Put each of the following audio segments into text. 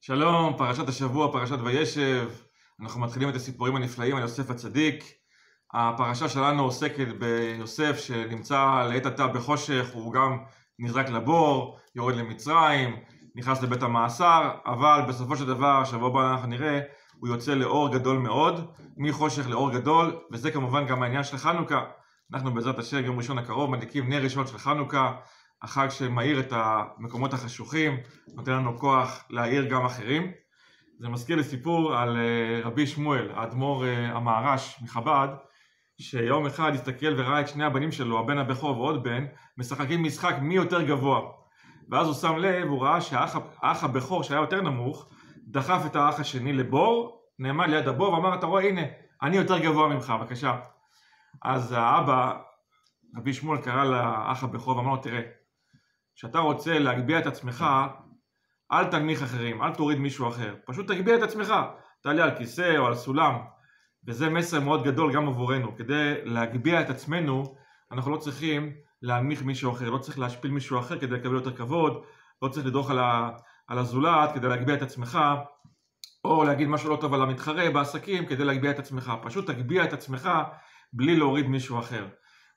שלום, פרשת השבוע, פרשת וישב. אנחנו מתחילים את הסיפורים הנפלאים על יוסף הצדיק. הפרשה שלנו עוסקת ביוסף שנמצא לעת עתה בחושך, הוא גם נזרק לבור, יורד למצרים, נכנס לבית המאסר, אבל בסופו של דבר, שבוע הבא אנחנו נראה, הוא יוצא לאור גדול מאוד, מחושך לאור גדול, וזה כמובן גם העניין של חנוכה. אנחנו בעזרת השם יום ראשון הקרוב מדליקים נר ראשון של חנוכה, החג שמאיר את המקומות החשוכים, נותן לנו כוח להאיר גם אחרים. זה מזכיר לי סיפור על רבי שמואל, האדמו"ר המהר"ש מחב"ד, שיום אחד הסתכל וראה את שני הבנים שלו, הבן הבכור ועוד בן, משחקים משחק מי יותר גבוה. ואז הוא שם לב, הוא ראה שהאח הבכור שהיה יותר נמוך, דחף את האח השני לבור, נעמד ליד הבור ואמר, אתה רואה, הנה, אני יותר גבוה ממך, בבקשה. אז האבא, רבי שמואל, קרא לאח הבכור ואמר לו, תראה, כשאתה רוצה להגביה את עצמך, אל תנמיך אחרים, אל תוריד מישהו אחר, פשוט תגביה את עצמך, תעלה על כיסא או על סולם. וזה מסר מאוד גדול גם עבורנו, כדי להגביה את עצמנו, אנחנו לא צריכים להנמיך מישהו אחר, לא צריך להשפיל מישהו אחר כדי לקבל יותר כבוד, לא צריך לדרוך על הזולת כדי להגביה את עצמך, או להגיד משהו לא טוב על המתחרה בעסקים כדי להגביה את עצמך, פשוט תגביה את עצמך בלי להוריד מישהו אחר.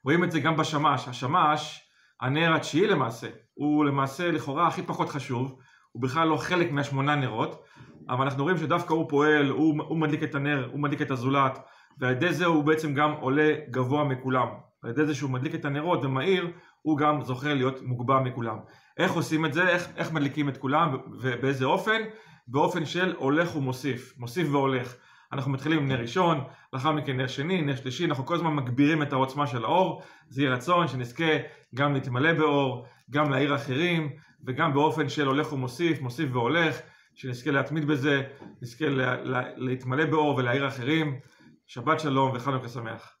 רואים את זה גם בשמש, השמש, הנר התשיעי למעשה, הוא למעשה לכאורה הכי פחות חשוב, הוא בכלל לא חלק מהשמונה נרות, אבל אנחנו רואים שדווקא הוא פועל, הוא מדליק את הנר, הוא מדליק את הזולת, ועל ידי זה הוא בעצם גם עולה גבוה מכולם. על ידי זה שהוא מדליק את הנרות ומאיר, הוא גם זוכה להיות מוגבע מכולם. איך עושים את זה? איך מדליקים את כולם ובאיזה אופן? באופן של הולך ומוסיף, מוסיף והולך. אנחנו מתחילים עם נר ראשון, לאחר מכן נר שני, נר שלישי, אנחנו כל הזמן מגבירים את העוצמה של האור, זה יהיה רצון שנזכה גם להתמלא באור, גם להאיר אחרים, וגם באופן של הולך ומוסיף, מוסיף והולך, שנזכה להתמיד בזה, נזכה להתמלא באור ולהאיר אחרים. שבת שלום וחנוכה שמח.